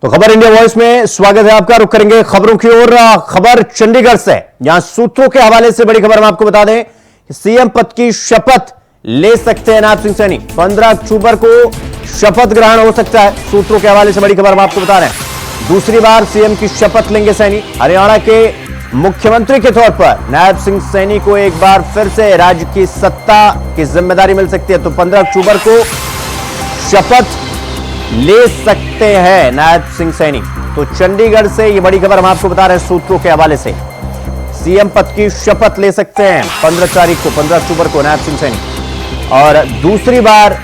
तो खबर India voice में स्वागत है आपका। रुख करेंगे खबरों की ओर। खबर चंडीगढ़ से, यहां सूत्रों के हवाले से बड़ी खबर हम आपको बता दें, सीएम पद की शपथ ले सकते हैं नायब सिंह सैनी। 15 अक्टूबर को शपथ ग्रहण हो सकता है। सूत्रों के हवाले से बड़ी खबर हम आपको बता रहे हैं। दूसरी बार सीएम की शपथ लेंगे सैनी। हरियाणा के मुख्यमंत्री के तौर पर नायब सिंह सैनी को एक बार फिर से राज्य की सत्ता की जिम्मेदारी मिल सकती है। तो 15 अक्टूबर को शपथ ले सकते हैं नायब सिंह सैनी। तो चंडीगढ़ से ये बड़ी खबर हम आपको बता रहे हैं सूत्रों के हवाले से। सीएम पद की शपथ ले सकते हैं 15 तारीख को, 15 अक्टूबर को नायब सिंह सैनी, और दूसरी बार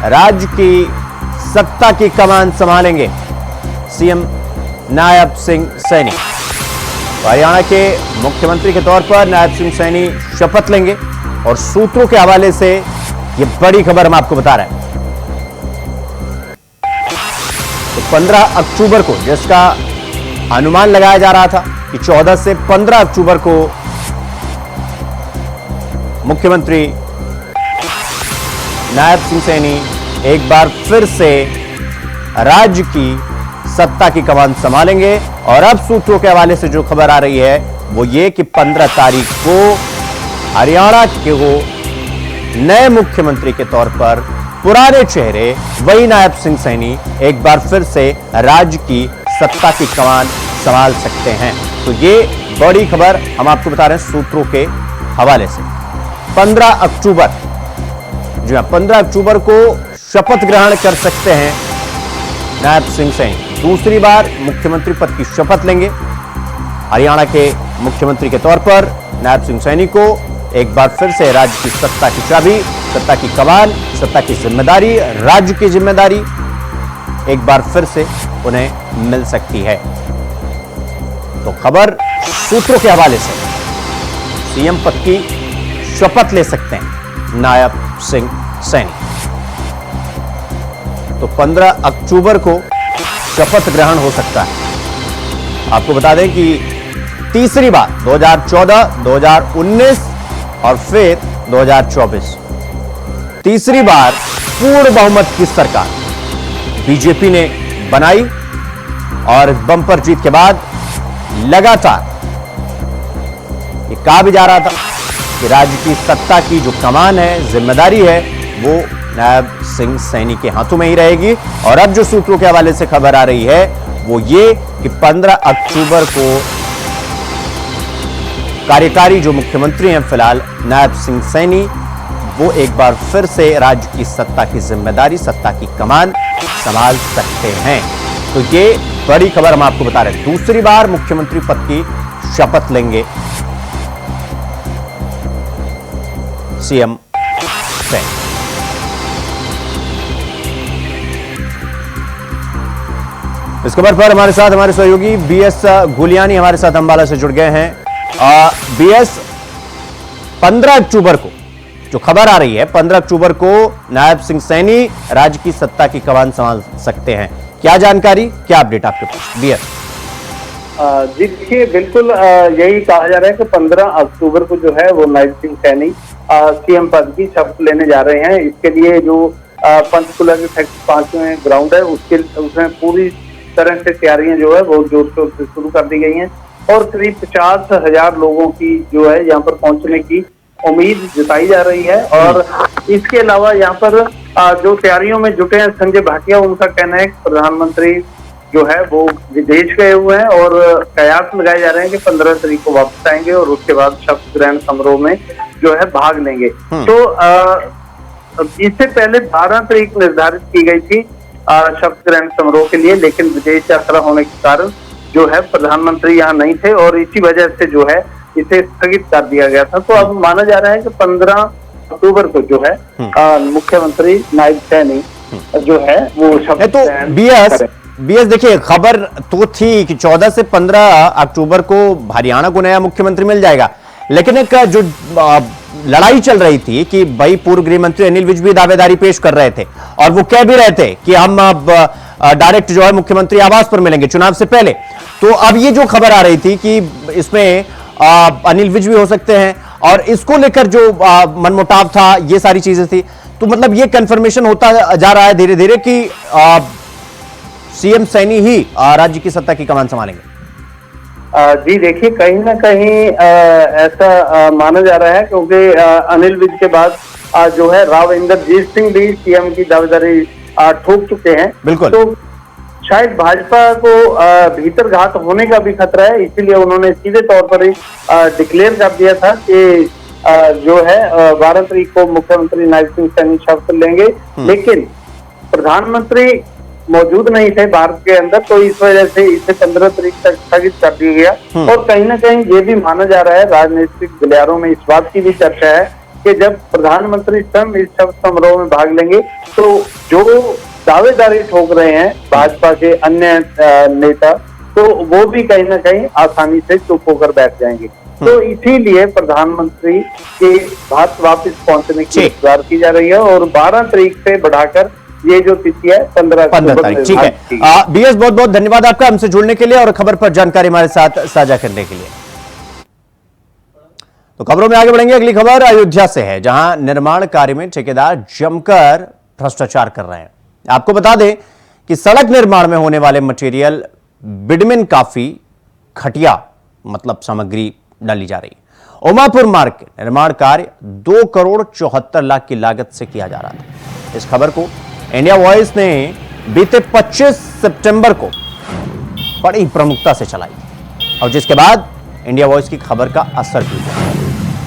राज्य की सत्ता की कमान संभालेंगे सीएम नायब सिंह सैनी। तो हरियाणा के मुख्यमंत्री के तौर पर नायब सिंह सैनी शपथ लेंगे और सूत्रों के हवाले से ये बड़ी खबर हम आपको बता रहे हैं। तो 15 अक्टूबर को, जिसका अनुमान लगाया जा रहा था कि 14 से 15 अक्टूबर को मुख्यमंत्री नायब सिंह सैनी एक बार फिर से राज्य की सत्ता की कमान संभालेंगे। और अब सूत्रों के हवाले से जो खबर आ रही है वो ये कि 15 तारीख को हरियाणा के वो नए मुख्यमंत्री के तौर पर पुराने चेहरे वही नायब सिंह सैनी एक बार फिर से राज्य की सत्ता की कमान संभाल सकते हैं। तो ये बड़ी खबर हम आपको बता रहे हैं सूत्रों के हवाले से। 15 अक्टूबर, जी हां, 15 अक्टूबर को शपथ ग्रहण कर सकते हैं नायब सिंह सैनी। दूसरी बार मुख्यमंत्री पद की शपथ लेंगे। हरियाणा के मुख्यमंत्री के तौर पर नायब सिंह सैनी को एक बार फिर से राज्य की सत्ता की चाबी, सत्ता की कमान, सत्ता की जिम्मेदारी, राज्य की जिम्मेदारी एक बार फिर से उन्हें मिल सकती है। तो खबर सूत्रों के हवाले से, सीएम पद की शपथ ले सकते हैं नायब सिंह सैनी। तो 15 अक्टूबर को शपथ ग्रहण हो सकता है। आपको बता दें कि तीसरी बार 2014, 2019 और फिर 2024 तीसरी बार पूर्ण बहुमत की सरकार बीजेपी ने बनाई और बंपर जीत के बाद लगातार ये कहा भी जा रहा था कि राज्य की सत्ता की जो कमान है, जिम्मेदारी है, वो नायब सिंह सैनी के हाथों में ही रहेगी। और अब जो सूत्रों के हवाले से खबर आ रही है वो ये कि 15 अक्टूबर को कार्यकारी जो मुख्यमंत्री हैं फिलहाल नायब सिंह सैनी, वो एक बार फिर से राज्य की सत्ता की जिम्मेदारी, सत्ता की कमान संभाल सकते हैं। तो ये बड़ी खबर हम आपको बता रहे हैं। दूसरी बार मुख्यमंत्री पद की शपथ लेंगे सीएम सैनी। इस खबर पर हमारे साथ हमारे सहयोगी बीएस गुलियानी हमारे साथ अंबाला से जुड़ गए हैं। बीएस, 15 अक्टूबर को जो खबर आ रही है, 15 अक्टूबर को नायब सिंह सैनी राज्य की सत्ता की कमान संभाल सकते हैं। क्या जानकारी, क्या अपडेट आपके पास बीएस? जी देखिए, बिल्कुल यही कहा जा रहा है कि 15 अक्टूबर को जो है वो नायब सिंह सैनी सीएम पद की शपथ लेने जा रहे हैं। इसके लिए जो पंचकुला के फैक्ट्री 5वें ग्राउंड है उसमें पूरी तरह से तैयारियां जो है वो जोर शोर से शुरू कर दी गई हैं और करीब 50,000 लोगों की जो है यहाँ पर पहुंचने की उम्मीद जताई जा रही है। और इसके अलावा यहाँ पर जो तैयारियों में जुटे हैं संजय भाटिया, उनका कहना है कि प्रधानमंत्री जो है वो विदेश गए हुए हैं और कयास लगाए जा रहे हैं कि 15 तारीख को वापस आएंगे और उसके बाद शपथ ग्रहण समारोह में जो है भाग लेंगे। तो इससे पहले 12 तारीख निर्धारित की गई थी शपथ ग्रहण समारोह के लिए, लेकिन विदेश यात्रा होने के कारण जो है प्रधानमंत्री यहाँ नहीं थे और इसी वजह से जो है इसे स्थगित कर दिया गया था। तो अब माना जा रहा है कि 15 अक्टूबर को जो है मुख्यमंत्री नायब सैनी जो है वो शपथ तो बीएस देखिए, खबर तो थी कि 14 से 15 अक्टूबर को हरियाणा को नया मुख्यमंत्री मिल जाएगा, लेकिन एक जो लड़ाई चल रही थी कि भाई पूर्व गृह मंत्री अनिल विज भी दावेदारी पेश कर रहे थे और वो कह भी रहे थे कि हम अब डायरेक्ट जो है मुख्यमंत्री आवास पर मिलेंगे चुनाव से पहले। तो अब ये जो खबर आ रही थी कि इसमें अनिल विज भी हो सकते हैं और इसको लेकर जो मनमुटाव था, ये सारी चीजें थी। तो मतलब ये कंफर्मेशन होता जा रहा है धीरे धीरे कि सीएम सैनी ही राज्य की सत्ता की कमान संभालेंगे? जी देखिए, कहीं ना कहीं ऐसा माना जा रहा है, क्योंकि अनिल विज के बाद जो है राव इंद्रजीत सिंह भी सीएम की दावेदारी ठोक चुके हैं। बिल्कुल। तो शायद भाजपा को भीतर घात होने का भी खतरा है, इसीलिए उन्होंने सीधे तौर पर ही डिक्लेयर कर दिया था कि जो है 12 तारीख को मुख्यमंत्री नायब सिंह सैनी शपथ लेंगे। लेकिन प्रधानमंत्री मौजूद नहीं थे भारत के अंदर, तो इस वजह से इसे 15 तारीख तक स्थगित कर दिया गया। और कहीं ना कहीं ये भी माना जा रहा है, राजनीतिक गलियारों में इस बात की भी चर्चा है कि जब प्रधानमंत्री स्वयं इस शपथ समारोह में भाग लेंगे तो जो दावेदारी ठोक रहे हैं भाजपा के अन्य नेता, तो वो भी कहीं ना कहीं आसानी से चुप होकर बैठ जाएंगे। तो इसीलिए प्रधानमंत्री के भारत वापस पहुंचने की इंतजार की जा रही है और 12 तारीख से बढ़ाकर ये जो तिथि है 15 तारीख। ठीक है बीएस, बहुत बहुत धन्यवाद आपका हमसे जुड़ने के लिए और खबर पर जानकारी हमारे साथ साझा करने के लिए। तो खबरों में आगे बढ़ेंगे। अगली खबर अयोध्या से है, जहां निर्माण कार्य में ठेकेदार जमकर भ्रष्टाचार कर रहे हैं। आपको बता दें कि सड़क निर्माण में होने वाले मटेरियल बिडमिन काफी घटिया मतलब सामग्री डाली जा रही है। उमापुर मार्ग के निर्माण कार्य 2 करोड़ 74 लाख की लागत से किया जा रहा था। इस खबर को इंडिया वॉइस ने बीते 25 सितंबर को बड़ी प्रमुखता से चलाई और जिसके बाद इंडिया वॉइस की खबर का असर भी हुआ।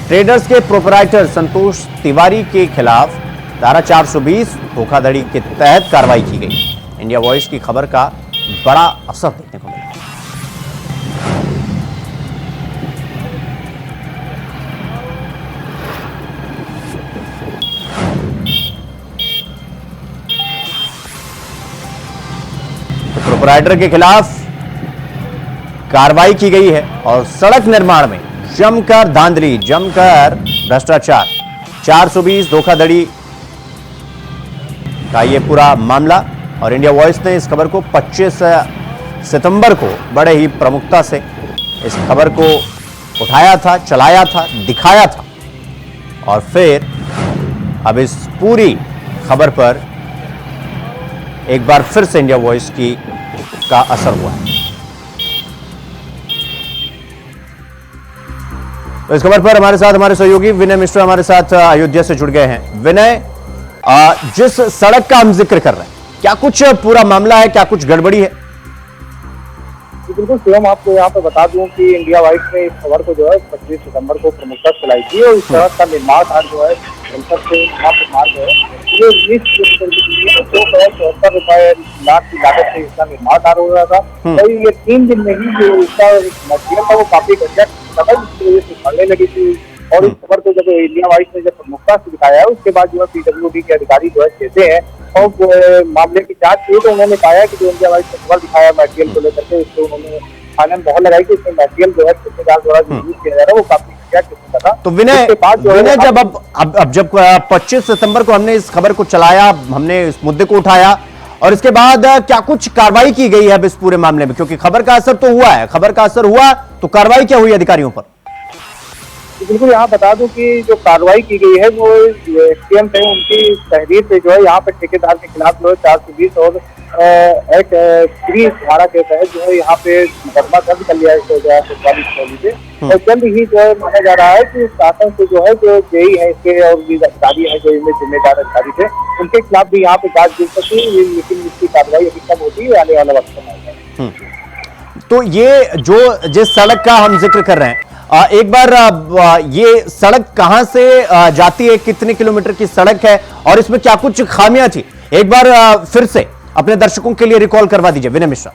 ट्रेडर्स के प्रोपराइटर संतोष तिवारी के खिलाफ धारा 420 धोखाधड़ी के तहत कार्रवाई की गई। इंडिया वॉइस की खबर का बड़ा असर देखने को मिला। प्रोपराइटर के खिलाफ कार्रवाई की गई है और सड़क निर्माण में जमकर धांधली, जमकर भ्रष्टाचार, 420 धोखाधड़ी का ये पूरा मामला। और इंडिया वॉइस ने इस खबर को 25 सितंबर को बड़े ही प्रमुखता से इस खबर को उठाया था, चलाया था, दिखाया था और फिर अब इस पूरी खबर पर एक बार फिर से इंडिया वॉइस का असर हुआ है। तो इस खबर पर हमारे साथ हमारे सहयोगी विनय मिश्रा हमारे साथ अयोध्या से जुड़ गए हैं। विनय, जिस सड़क का हम जिक्र कर रहे हैं, क्या कुछ पूरा मामला है, क्या कुछ गड़बड़ी है? बिल्कुल सीएम, आपको यहाँ पे बता दूं कि इंडिया वाइस ने इस खबर को जो है 25 सितंबर को प्रमुखता से चलाई थी और इस सड़क का निर्माण कार्य जो है मार्ग है ये 20 किलोमीटर 2 करोड़ 74 रुपए लाख की लागत से इसका निर्माण कार्य हो रहा था। और ये 3 दिन में ही जो इसका मटेरियल था वो काफी घटिया उछालने लगी थी। और इस खबर को जब इंडिया वाइस ने जब प्रमुखता से दिखाया है उसके बाद जो है पीडब्ल्यूडी के अधिकारी जो है कहते हैं और मामले की जांच की तो उन्होंने पाया कि जो इंडिया वाइस ने खबर दिखाया मटेरियल को लेकर के, उसको उन्होंने थाने में मोहर लगाई कि इसमें मटेरियल जो है ठेकेदार द्वारा जो यूज किया जा रहा है वो काफी घटिया किस्म का था। तो विनय, जब अब जब 25 सितंबर को हमने इस खबर को चलाया, हमने इस मुद्दे को उठाया और इसके बाद क्या कुछ कार्रवाई की गई है अब इस पूरे मामले में? क्योंकि खबर का असर तो हुआ है, खबर का असर हुआ तो कार्रवाई क्या हुई अधिकारियों पर? बिल्कुल, यहाँ बता दूं कि जो कार्रवाई की गई है वो सीएम थे उनकी तहरीर से जो है यहाँ पे ठेकेदार के खिलाफ जो है 420 और एक 30 धारा के तहत जो है यहाँ पे मुकदमा दर्ज कर लिया है 2044 से। और जल्द ही जो है माना जा रहा है कि शासन से जो है जो जेई है इसके और भी अधिकारी है जो इनमें जिम्मेदार अधिकारी थे उनके खिलाफ भी यहाँ पे जांच गिर सकती है, लेकिन इसकी कार्रवाई अभी कब होती है आने वाला वक्त में। तो ये जो जिस सड़क का हम जिक्र कर रहे हैं, एक बार ये सड़क कहां से जाती है, कितने किलोमीटर की सड़क है और इसमें क्या कुछ खामियां थी? एक बार फिर से अपने दर्शकों के लिए रिकॉल करवा दीजिए विनय मिश्रा।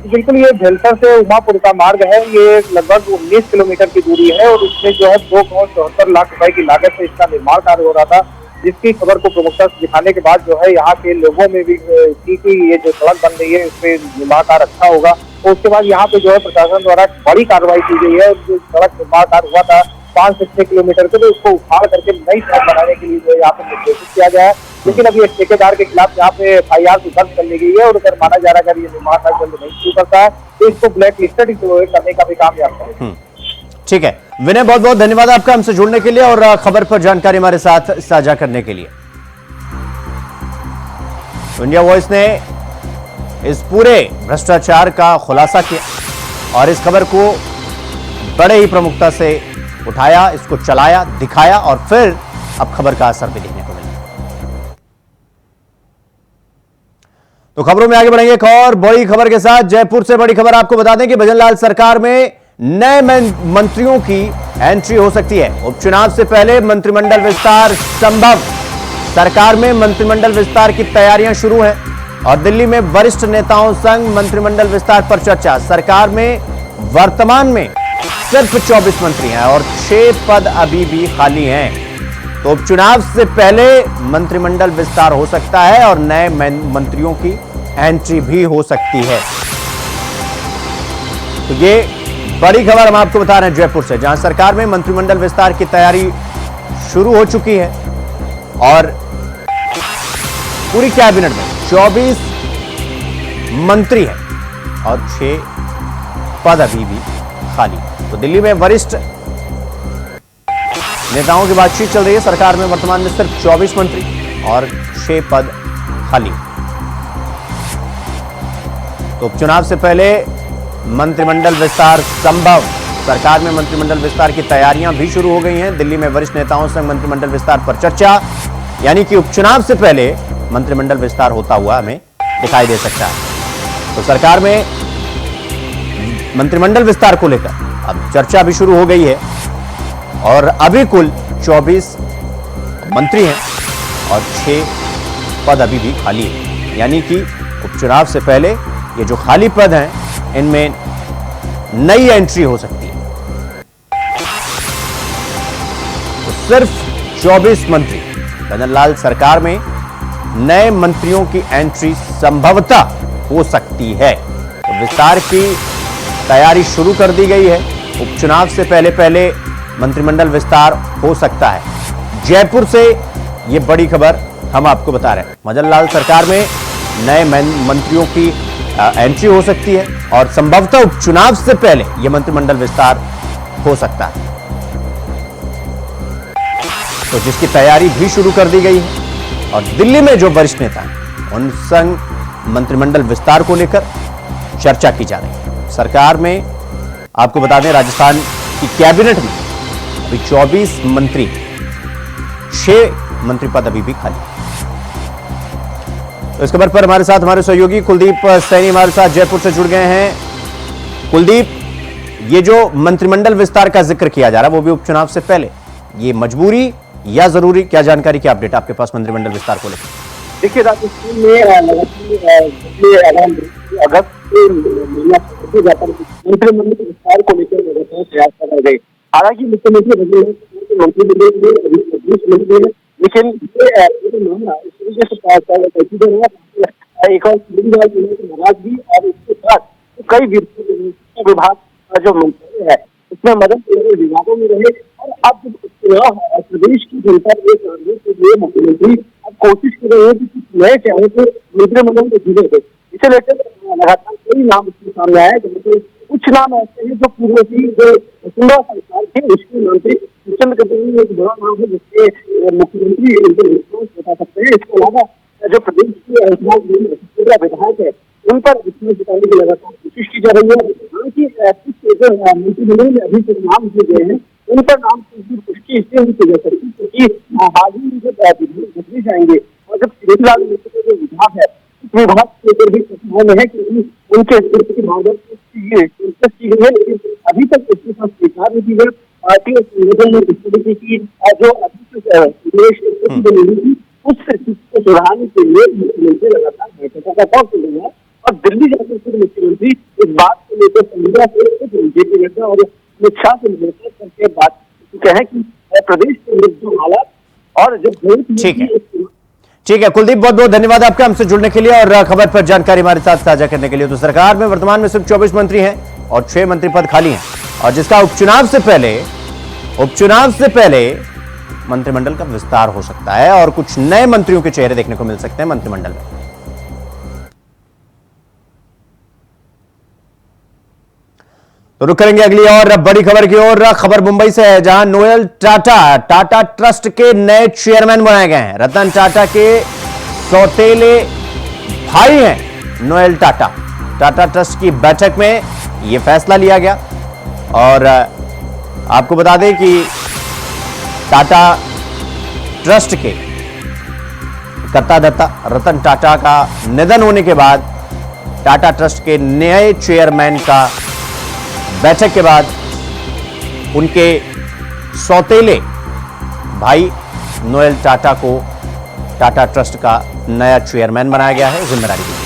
बिल्कुल, ये झेलसर से उमापुर का मार्ग है, ये लगभग 19 किलोमीटर की दूरी है और इसमें जो है 2 करोड़ 74 लाख रुपए की लागत से इसका निर्माण कार्य हो रहा था, जिसकी खबर को प्रमुखता से दिखाने के बाद जो है यहाँ के लोगों में भी थी कि ये जो सड़क बन रही है इसमें निर्माण कार्य अच्छा होगा। और उसके बाद यहाँ पे जो है प्रशासन द्वारा बड़ी कार्रवाई की गई है। जो सड़क निर्माण कार्य हुआ था 5 से 6 किलोमीटर के, तो उसको उखाड़ करके नई सड़क बनाने के लिए जो है यहाँ पे निर्देशित किया गया है। लेकिन अभी एक ठेकेदार के खिलाफ यहाँ पे FIR दर्ज कर ली गई है और अगर माना जा रहा है अगर ये निर्माण कार्य जल्द नहीं शुरू करता है तो इसको ब्लैक लिस्टेड करने का भी काम यहाँ पर। ठीक है विनय, बहुत बहुत धन्यवाद आपका हमसे जुड़ने के लिए और खबर पर जानकारी हमारे साथ साझा करने के लिए। इंडिया वॉइस ने इस पूरे भ्रष्टाचार का खुलासा किया और इस खबर को बड़े ही प्रमुखता से उठाया, इसको चलाया, दिखाया और फिर अब खबर का असर भी देखने को मिला। तो खबरों में आगे बढ़ेंगे एक और बड़ी खबर के साथ। जयपुर से बड़ी खबर आपको बता दें कि भजनलाल सरकार में नए मंत्रियों की एंट्री हो सकती है। उपचुनाव से पहले मंत्रिमंडल विस्तार संभव। सरकार में मंत्रिमंडल विस्तार की तैयारियां शुरू हैं और दिल्ली में वरिष्ठ नेताओं संग मंत्रिमंडल विस्तार पर चर्चा। सरकार में वर्तमान में सिर्फ 24 मंत्री हैं और 6 पद अभी भी खाली हैं। तो उपचुनाव से पहले मंत्रिमंडल विस्तार हो सकता है और नए मंत्रियों की एंट्री भी हो सकती है। तो ये बड़ी खबर हम आपको बता रहे हैं जयपुर से, जहां सरकार में मंत्रिमंडल विस्तार की तैयारी शुरू हो चुकी है और पूरी कैबिनेट में 24 मंत्री हैं और 6 पद अभी भी खाली। तो दिल्ली में वरिष्ठ नेताओं की बातचीत चल रही है। सरकार में वर्तमान में सिर्फ 24 मंत्री और 6 पद खाली। तो उपचुनाव से पहले मंत्रिमंडल विस्तार संभव। सरकार में मंत्रिमंडल विस्तार की तैयारियां भी शुरू हो गई हैं। दिल्ली में वरिष्ठ नेताओं से मंत्रिमंडल विस्तार पर चर्चा, यानी कि उपचुनाव से पहले मंत्रिमंडल विस्तार होता हुआ हमें दिखाई दे सकता है। तो सरकार में मंत्रिमंडल विस्तार को लेकर अब चर्चा भी शुरू हो गई है और अभी कुल 24 मंत्री हैं और 6 पद अभी भी खाली है, यानी कि उपचुनाव से पहले ये जो खाली पद हैं इनमें नई एंट्री हो सकती है। तो सिर्फ 24 मंत्री, भजनलाल सरकार में नए मंत्रियों की एंट्री संभवतः हो सकती है। तो विस्तार की तैयारी शुरू कर दी गई है। उपचुनाव से पहले मंत्रिमंडल विस्तार हो सकता है। जयपुर से यह बड़ी खबर हम आपको बता रहे हैं। भजनलाल सरकार में नए मंत्रियों की एंट्री हो सकती है और संभवतः उपचुनाव से पहले यह मंत्रिमंडल विस्तार हो सकता है, तो जिसकी तैयारी भी शुरू कर दी गई है। और दिल्ली में जो वरिष्ठ नेता हैं उन संग मंत्रिमंडल विस्तार को लेकर चर्चा की जा रही है। सरकार में आपको बता दें, राजस्थान की कैबिनेट में अभी 24 मंत्री, 6 मंत्री पद अभी भी खाली। तो इस खबर पर हमारे साथ हमारे सहयोगी कुलदीप सैनी हमारे साथ जयपुर से जुड़ गए हैं। कुलदीप, ये जो मंत्रिमंडल विस्तार का जिक्र किया जा रहा है वो भी उपचुनाव से पहले, ये मजबूरी या जरूरी, क्या जानकारी, क्या अपडेट आपके पास मंत्रिमंडल विस्तार को लेकर? देखिए, राजस्थान में अगस्त मंत्रिमंडल विस्तार को लेकर प्रयास कर गए। हालांकि मुख्यमंत्री मंत्रिमंडल में, लेकिन ये मामला इस तरीके से एक और नाराजगी और इसके साथ कई विभाग का जो मंत्री है उसमें मदद विभागों में रहे और अब चुनाव प्रदेश की जनता के लिए मुख्यमंत्री अब कोशिश कर रहे हैं कि कुछ नए चेहरे को मंत्रिमंडल में जुड़े थे। इसे लेकर लगातार कई नाम उसके सामने आए, जैसे कुछ नाम ऐसे हैं जो पूर्व की जो वसुंधरा सरकार थे उसके मंत्री किशन कपूर एक बड़ा नाम है जिसके मुख्यमंत्री बता सकते हैं। इसके अलावा जो प्रदेश के विधायक है उन पर विश्वास जताने की लगातार कोशिश की जा रही है। हालांकि कुछ मंत्रिमंडल में अभी तक नाम दिए गए हैं उन पर नाम की पुष्टि इसलिए नहीं की जा सकती क्योंकि हाल ही में जब बदले जाएंगे और जब फिलहाल जो विभाग है उस विभाग के ऊपर भी चर्चाओं में है कि उनके की भावना की गई है, लेकिन अभी तक इसके साथ स्वीकार नहीं की गई। पार्टी और संगठन ने स्थिति की जो प्रदेश थी उस स्थिति को सुधारने के लिए मुख्यमंत्री लगातार बैठकों का दौर कर रहे हैं और दिल्ली जाकर फिर मुख्यमंत्री इस बात को लेकर संविदा से जेपी नड्डा और अमित शाह से मुलाकात करके बात कहे कि प्रदेश के जो हालात और जो ठीक है कुलदीप, बहुत बहुत धन्यवाद आपका हमसे जुड़ने के लिए और खबर पर जानकारी हमारे साथ साझा करने के लिए। तो सरकार में वर्तमान में सिर्फ 24 मंत्री हैं और 6 मंत्री पद खाली हैं और जिसका उपचुनाव से पहले मंत्रिमंडल का विस्तार हो सकता है और कुछ नए मंत्रियों के चेहरे देखने को मिल सकते हैं मंत्रिमंडल में। तो रुक करेंगे अगली और बड़ी खबर की ओर। खबर मुंबई से है जहां नोएल टाटा ट्रस्ट के नए चेयरमैन बनाए गए हैं। रतन टाटा के सौतेले भाई हैं नोएल टाटा। टाटा ट्रस्ट की बैठक में यह फैसला लिया गया और आपको बता दें कि टाटा ट्रस्ट के कर्ता धर्ता रतन टाटा का निधन होने के बाद टाटा ट्रस्ट के नए चेयरमैन का बैठक के बाद उनके सौतेले भाई नोएल टाटा को टाटा ट्रस्ट का नया चेयरमैन बनाया गया है, जिम्मेदारी दी गई।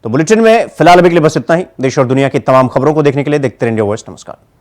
तो बुलेटिन में फिलहाल अभी के लिए बस इतना ही। देश और दुनिया की तमाम खबरों को देखने के लिए देखते रहिए इंडिया वॉइस। नमस्कार।